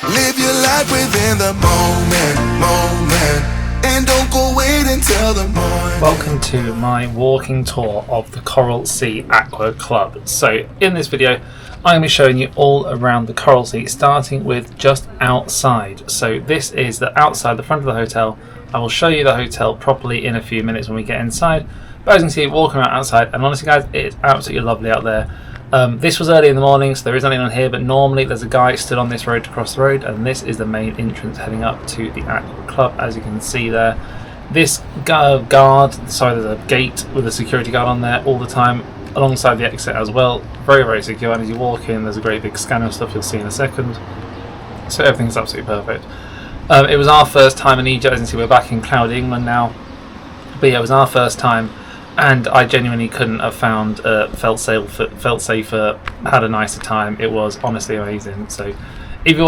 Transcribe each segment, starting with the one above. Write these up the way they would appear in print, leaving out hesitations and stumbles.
Live your life within the moment, and don't go wait until the morning. Welcome to my walking tour of the Coral Sea Aqua Club. So in this video I'm going to be showing you all around the Coral Sea, starting with just outside. So this is the outside, the front of the hotel. I will show you the hotel properly in a few minutes when we get inside. But as you can see, walking around outside, and honestly guys, it's absolutely lovely out there. This was early in the morning, so there isn't anyone here, but normally there's a guy stood on this road to cross the road, and this is the main entrance heading up to the Aqua Club, as you can see there. This guard, sorry, there's a gate with a security guard on there all the time, alongside the exit as well. Very, very secure, and as you walk in, there's a great big scanner of stuff you'll see in a second. So everything's absolutely perfect. It was our first time in Egypt. As you can see, we're back in cloudy England now. But yeah, it was our first time, and I genuinely couldn't have found felt safer, had a nicer time. It was honestly amazing. So if you're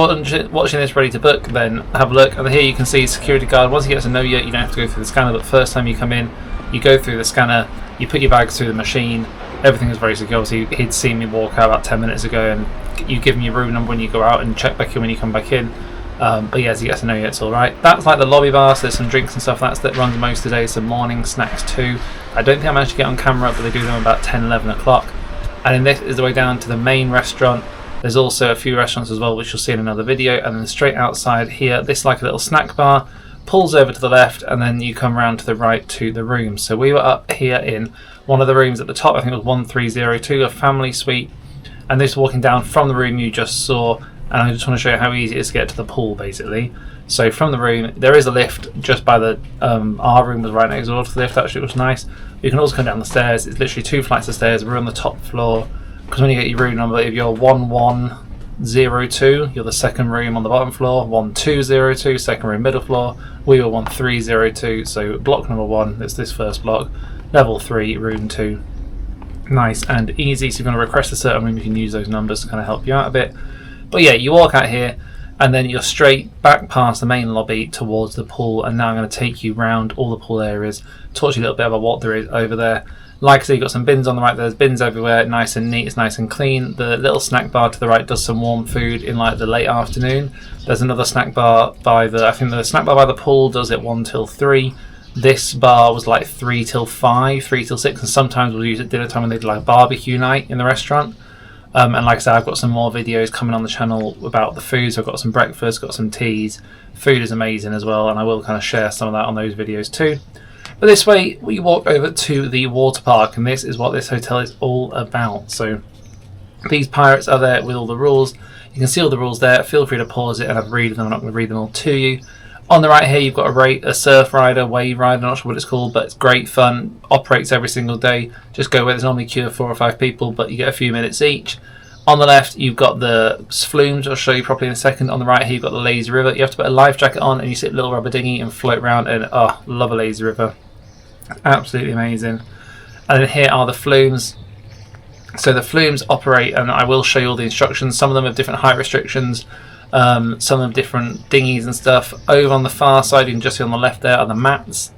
watching this ready to book, then have a look. And here you can see security guard. Once he gets to know you, you don't have to go through the scanner, but first time you come in, you go through the scanner, you put your bags through the machine. Everything was very secure. Obviously, he'd seen me walk out about 10 minutes ago, and you give him your room number when you go out and check back in when you come back in. But yeah, as he gets to know you, it's alright. That's like the lobby bar, so there's some drinks and stuff that runs most of the day, some morning snacks too. I don't think I managed to get on camera, but they do them about 10, 11 o'clock. And then this is the way down to the main restaurant. There's also a few restaurants as well, which you'll see in another video. And then straight outside here, this is like a little snack bar, pulls over to the left, and then you come around to the right to the room. So we were up here in one of the rooms at the top, I think it was 1302, a family suite. And this walking down from the room you just saw. And I just want to show you how easy it is to get to the pool, basically. So from the room, there is a lift just by the, our room was right next door to the lift, actually, it was nice. You can also come down the stairs. It's literally 2 flights of stairs. We're on the top floor, because when you get your room number, if you're 1102, you're the second room on the bottom floor, 1202, second room middle floor. We were 1302, so block number 1, it's this first block, level 3, room 2. Nice and easy, so if you're going to request a certain room, you can use those numbers to kind of help you out a bit. But yeah, you walk out here and then you're straight back past the main lobby towards the pool, and now I'm going to take you round all the pool areas, talk to you a little bit about what there is over there. Like I say, you've got some bins on the right, there's bins everywhere, nice and neat, it's nice and clean. The little snack bar to the right does some warm food in like the late afternoon. There's another snack bar by I think the snack bar by the pool does it 1 till 3. This bar was like 3 till 5, 3 till 6, and sometimes we'll use it at dinner time when they do like barbecue night in the restaurant. And like I said, I've got some more videos coming on the channel about the food. So I've got some breakfast, got some teas. Food is amazing as well, and I will kind of share some of that on those videos too. But this way, we walk over to the water park, and this is what this hotel is all about. So these pirates are there with all the rules. You can see all the rules there. Feel free to pause it and have a read of them. I'm not going to read them all to you. On the right here, you've got a surf rider, wave rider, I'm not sure what it's called, but it's great fun, operates every single day. Just go where there's normally a queue of 4 or 5 people, but you get a few minutes each. On the left, you've got the flumes, I'll show you properly in a second. On the right here, you've got the lazy river. You have to put a life jacket on, and you sit in a little rubber dinghy and float around, and oh, love a lazy river. Absolutely amazing. And then here are the flumes. So the flumes operate, and I will show you all the instructions. Some of them have different height restrictions. Some of them different dinghies and stuff. Over on the far side, you can just see on the left there are the mats.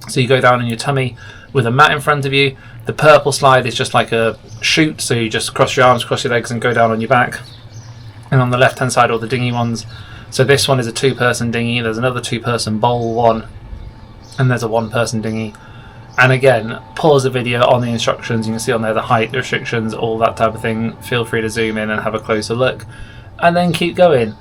So you go down on your tummy with a mat in front of you. The purple slide is just like a chute, so you just cross your arms, cross your legs and go down on your back. And on the left hand side are the dinghy ones. So this one is a 2-person dinghy, there's another 2-person bowl one, and there's a 1-person dinghy. And again, pause the video on the instructions, you can see on there the height restrictions, all that type of thing. Feel free to zoom in and have a closer look. And then keep going.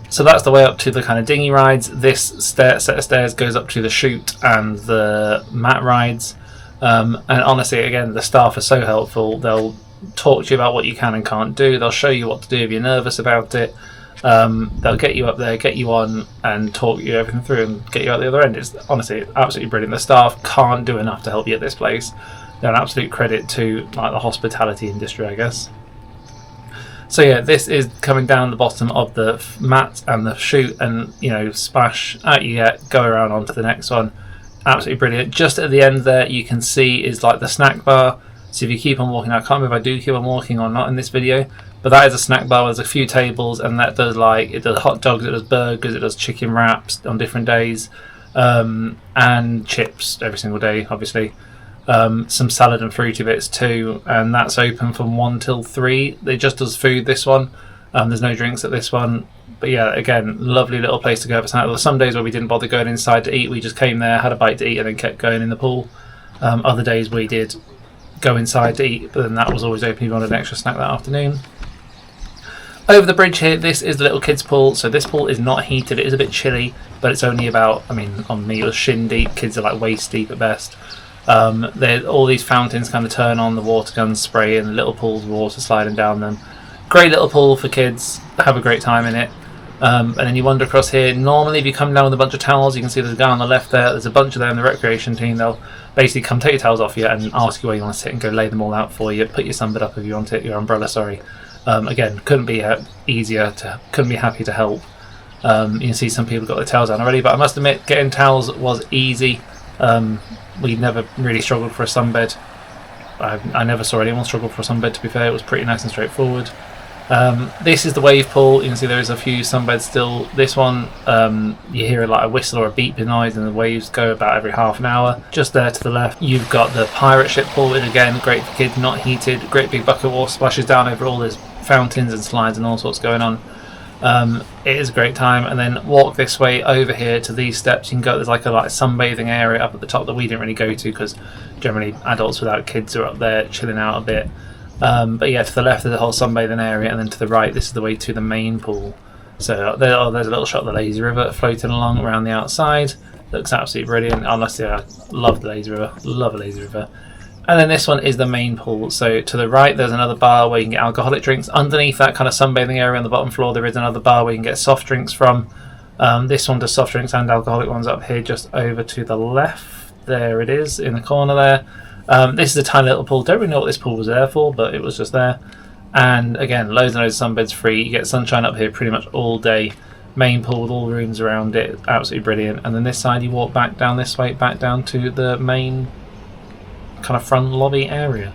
So that's the way up to the kind of dinghy rides. This set of stairs goes up to the chute and the mat rides. And honestly, again, the staff are so helpful. They'll talk to you about what you can and can't do. They'll show you what to do if you're nervous about it. They'll get you up there, get you on, and talk you everything through and get you out the other end. It's honestly absolutely brilliant. The staff can't do enough to help you at this place. They're an absolute credit to like the hospitality industry, I guess. So yeah, this is coming down the bottom of the mat and the chute, and you know, splash out you get, go around onto the next one. Absolutely brilliant. Just at the end there, you can see is like the snack bar. So if you keep on walking, I can't remember if I do keep on walking or not in this video, but that is a snack bar. There's a few tables, and that does like, it does hot dogs, it does burgers, it does chicken wraps on different days, and chips every single day, obviously. Some salad and fruity bits too, and that's open from 1 till 3. It just does food, this one. There's no drinks at this one. But yeah, again, lovely little place to go for snack. There were some days where we didn't bother going inside to eat. We just came there, had a bite to eat, and then kept going in the pool. Other days we did go inside to eat, but then that was always open if you wanted an extra snack that afternoon. Over the bridge here, this is the little kids pool. So this pool is not heated. It is a bit chilly, but it's only about, I mean, on me it was shin deep. Kids are like waist deep at best. All these fountains kind of turn on, the water guns spray, and the little pools of water sliding down them. Great little pool for kids. Have a great time in it. And then you wander across here. Normally, if you come down with a bunch of towels, you can see there's a guy on the left there. There's a bunch of them in the recreation team. They'll basically come take your towels off you and ask you where you want to sit and go lay them all out for you. Put your sunbed up if you want it, your umbrella, sorry. Again, couldn't be couldn't be happy to help. You can see some people got their towels on already, but I must admit, getting towels was easy. We never really struggled for a sunbed. I never saw anyone struggle for a sunbed, to be fair. It was pretty nice and straightforward. This is the wave pool. You can see there is a few sunbeds still. This one, you hear like a whistle or a beeping noise, and the waves go about every half an hour. Just there to the left, you've got the pirate ship pool, and again, great for kids, not heated. Great big bucket of water splashes down over all these fountains and slides and all sorts going on. It is a great time. And then walk this way over here to these steps. You can go, there's like a sunbathing area up at the top that we didn't really go to because generally adults without kids are up there chilling out a bit. But yeah, to the left there's a whole sunbathing area, and then to the right this is the way to the main pool. So there's a little shot of the lazy river floating along around the outside. Looks absolutely brilliant. Honestly, I love the lazy river. Love a lazy river. And then this one is the main pool. So to the right there's another bar where you can get alcoholic drinks. Underneath that kind of sunbathing area on the bottom floor there is another bar where you can get soft drinks from. This one does soft drinks and alcoholic ones up here just over to the left. There it is in the corner there. This is a tiny little pool. Don't really know what this pool was there for, but it was just there. And again, loads and loads of sunbeds free. You get sunshine up here pretty much all day. Main pool with all the rooms around it. Absolutely brilliant. And then this side you walk back down this way, back down to the main kind of front lobby area.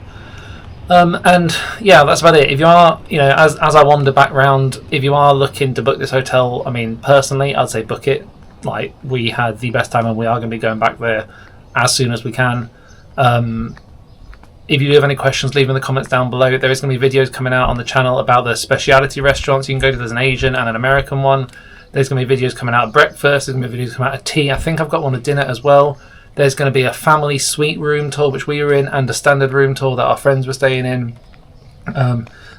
And yeah, that's about it. If you are, as I wander back round, if you are looking to book this hotel, I mean, personally, I'd say book it. Like, we had the best time and we are going to be going back there as soon as we can. If you do have any questions, leave them in the comments down below. There is going to be videos coming out on the channel about the specialty restaurants you can go to. There's an Asian and an American one. There's going to be videos coming out at breakfast. There's going to be videos coming out at tea. I think I've got one at dinner as well. There's going to be a family suite room tour, which we were in, and a standard room tour that our friends were staying in.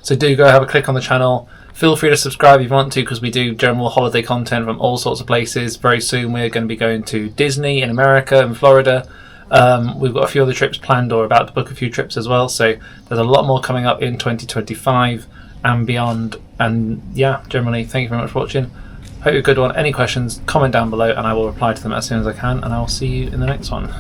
So do go have a click on the channel. Feel free to subscribe if you want to, because we do general holiday content from all sorts of places. Very soon we're going to be going to Disney in America and Florida. We've got a few other trips planned or about to book a few trips as well. So there's a lot more coming up in 2025 and beyond. And yeah, generally, thank you very much for watching. Hope you're a good one. Any questions, comment down below and I will reply to them as soon as I can, and I will see you in the next one.